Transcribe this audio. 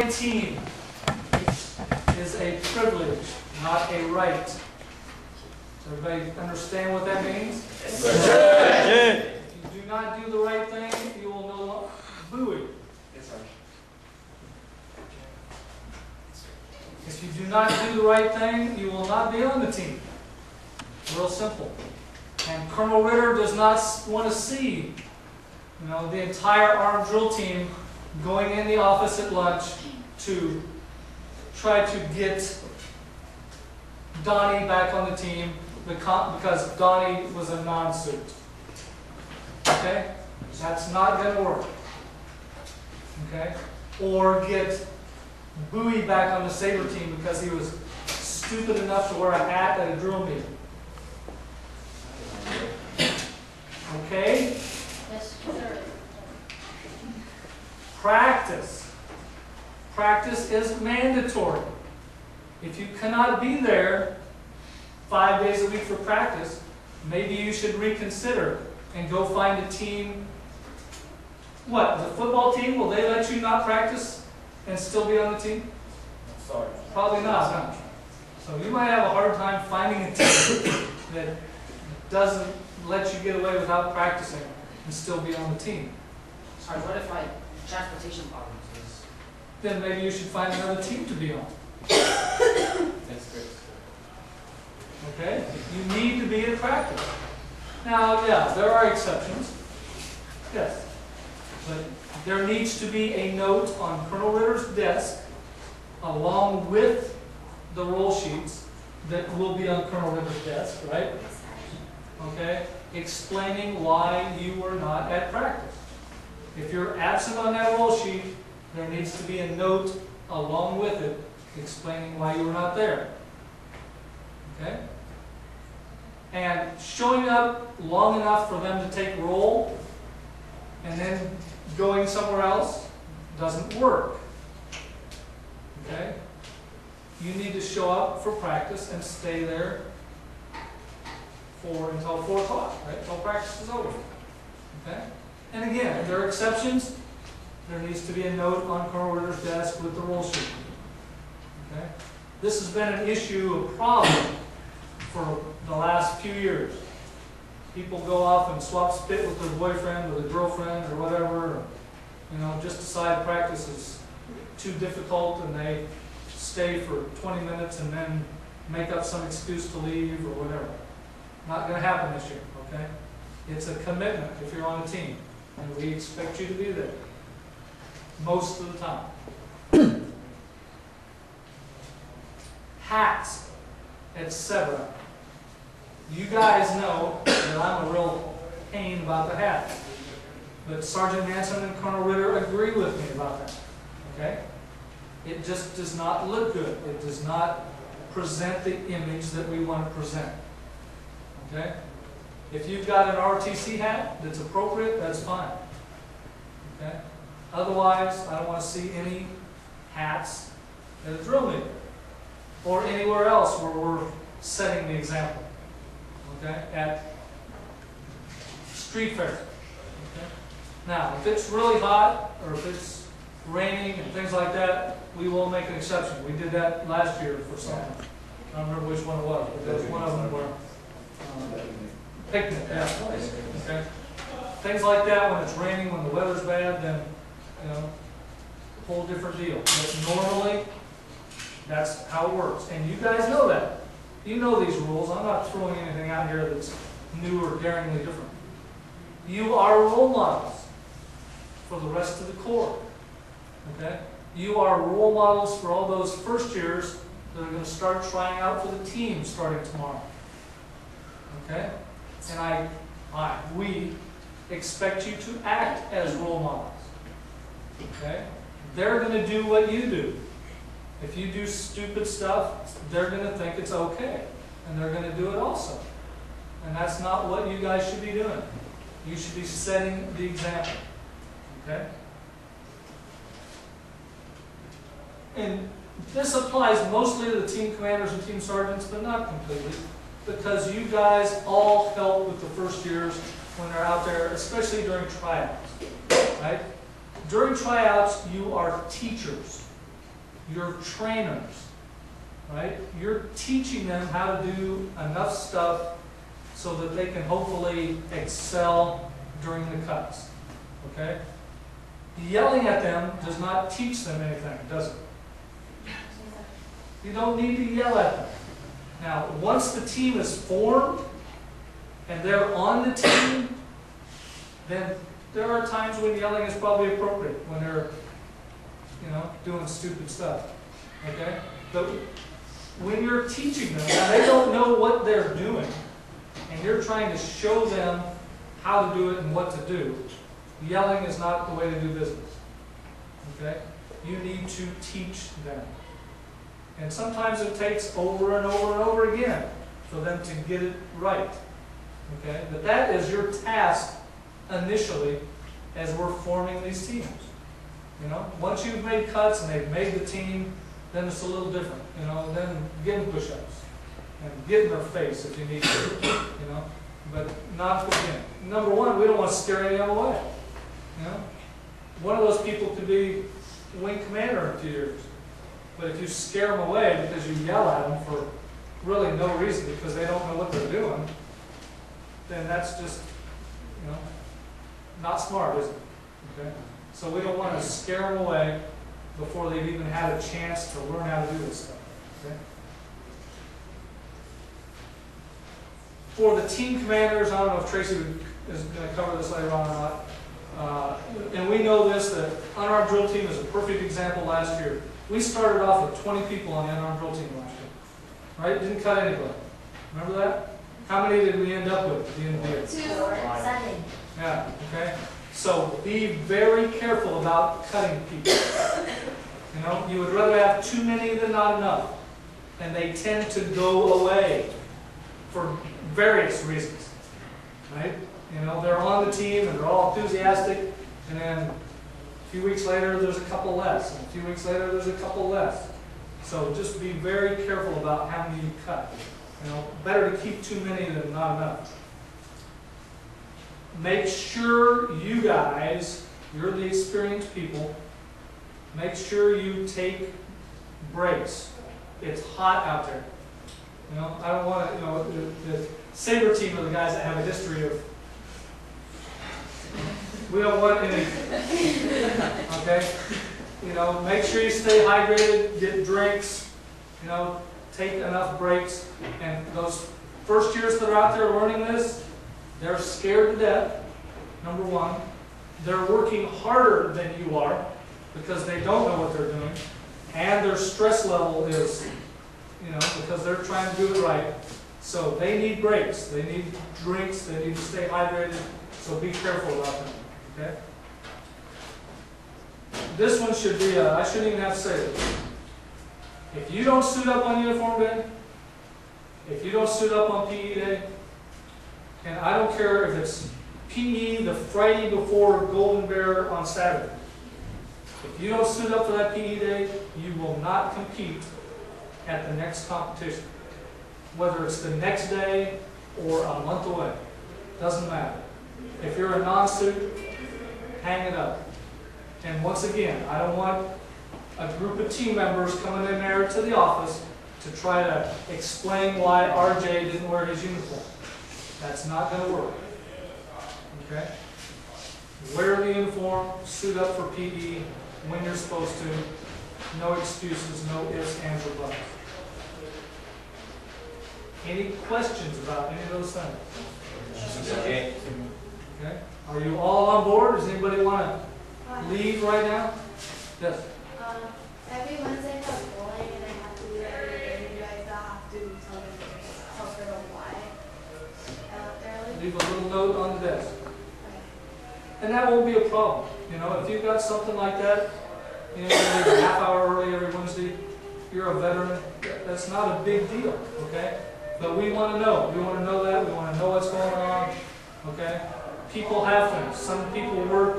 a team is a privilege, not a right. Does everybody understand what that means? Yes, sir. If you do not do the right thing, you will no longer buoy. Yes, sir. If you do not do the right thing, you will not be on the team. Real simple. And Colonel Ritter does not want to see, the entire armed drill team going in the office at lunch to try to get Donnie back on the team because Donnie was a non-suit. Okay? That's not going to work. Okay? Or get Bowie back on the Sabre team because he was stupid enough to wear a hat at a drill meeting. Okay? Yes, sir. Practice. Practice is mandatory. If you cannot be there 5 days a week for practice, maybe you should reconsider and go find a team. What? The football team? Will they let you not practice and still be on the team? Sorry. Probably not, huh? So you might have a hard time finding a team that doesn't let you get away without practicing and still be on the team. Sorry, what if transportation problems is... Then maybe you should find another team to be on. That's great. Okay? You need to be at practice. Now, yeah, there are exceptions. Yes. But there needs to be a note on Colonel Ritter's desk along with the roll sheets that will be on Colonel Ritter's desk, right? Okay? Explaining why you were not at practice. If you're absent on that roll sheet, there needs to be a note along with it explaining why you were not there. Okay? And showing up long enough for them to take roll and then going somewhere else doesn't work. Okay? You need to show up for practice and stay there until 4 o'clock, right? Until practice is over. Okay? And again, if there are exceptions, there needs to be a note on Colonel Ritter's desk with the roll sheet. Okay? This has been an issue, a problem for the last few years. People go off and swap spit with their boyfriend or their girlfriend or whatever, or, just decide practice is too difficult and they stay for 20 minutes and then make up some excuse to leave or whatever. Not going to happen this year, okay? It's a commitment if you're on a team, and we expect you to be there most of the time. Hats, etc. You guys know that I'm a real pain about the hat, but Sergeant Manson and Colonel Ritter agree with me about that, okay? It just does not look good. It does not present the image that we want to present. Okay? If you've got an ROTC hat that's appropriate, that's fine. Okay? Otherwise, I don't want to see any hats at a drill meeting or anywhere else where we're setting the example. Okay? At street fair. Okay? Now, if it's really hot or if it's raining and things like that, we will make an exception. We did that last year for something. I don't remember which one it was, but there was one of them where picnic, yeah. Okay. Things like that, when it's raining, when the weather's bad, then a whole different deal. But normally, that's how it works, and you guys know that. You know these rules. I'm not throwing anything out here that's new or daringly different. You are role models for the rest of the Corps. Okay? You are role models for all those first years that are going to start trying out for the team starting tomorrow. Okay? And we expect you to act as role models. Okay? They're going to do what you do. If you do stupid stuff, they're going to think it's okay. And they're going to do it also. And that's not what you guys should be doing. You should be setting the example. Okay? And this applies mostly to the team commanders and team sergeants, but not completely. Because you guys all help with the first years when they're out there, especially during tryouts. Right? During tryouts, you are teachers. You're trainers, right? You're teaching them how to do enough stuff so that they can hopefully excel during the cuts, okay? Yelling at them does not teach them anything, does it? You don't need to yell at them. Now, once the team is formed and they're on the team, then there are times when yelling is probably appropriate, when they're, doing stupid stuff, okay? But when you're teaching them, and they don't know what they're doing, and you're trying to show them how to do it and what to do, yelling is not the way to do business, okay? You need to teach them. And sometimes it takes over and over and over again for them to get it right, okay? But that is your task initially as we're forming these teams. Once you've made cuts and they've made the team, then it's a little different. Then give them push-ups and get in their face if you need to. But not again. Number one, we don't want to scare any of them away. One of those people could be wing commander in 2 years. But if you scare them away because you yell at them for really no reason because they don't know what they're doing, then that's just, not smart, is it? Okay? So we don't want to scare them away before they've even had a chance to learn how to do this stuff. Okay? For the team commanders, I don't know if Tracy is going to cover this later on or not. And we know this, that unarmed drill team is a perfect example last year. We started off with 20 people on the unarmed drill team last year. Right? Didn't cut anybody. Remember that? How many did we end up with at the end of the year? 2 or 7. Yeah, okay? So be very careful about cutting people. You would rather have too many than not enough. And they tend to go away for various reasons. Right? They're on the team and they're all enthusiastic, and then a few weeks later there's a couple less, and a few weeks later there's a couple less. So just be very careful about how many you cut. Better to keep too many than not enough. Make sure you guys, you're the experienced people, make sure you take breaks. It's hot out there. I don't want to, the Sabre team are the guys that have a history of, we don't want any, okay? Make sure you stay hydrated, get drinks, take enough breaks. And those first years that are out there learning this, they're scared to death, number one. They're working harder than you are because they don't know what they're doing. And their stress level is, because they're trying to do it right. So they need breaks, they need drinks, they need to stay hydrated. So be careful about them, okay? This one should be, I shouldn't even have to say it. If you don't suit up on uniform day, if you don't suit up on PE day, and I don't care if it's PE the Friday before Golden Bear on Saturday, if you don't suit up for that PE day, you will not compete at the next competition. Whether it's the next day or a month away, doesn't matter. If you're a non-suit, hang it up. And once again, I don't want a group of team members coming in there to the office to try to explain why RJ didn't wear his uniform. That's not going to work. Okay? Wear the uniform, suit up for PE when you're supposed to. No excuses, no ifs, ands, or buts. Any questions about any of those things? Okay. Okay? Are you all on board? Does anybody want to leave right now? Yes. Every Wednesday I have bowling and I have to do everything. You guys have to tell her why I left early. Leave a little note on the desk. Okay. And that won't be a problem. If you've got something like that, you leave a half hour early every Wednesday, you're a veteran, that's not a big deal, okay? But we want to know. We want to know that. We want to know what's going on, okay? People have things. Some people work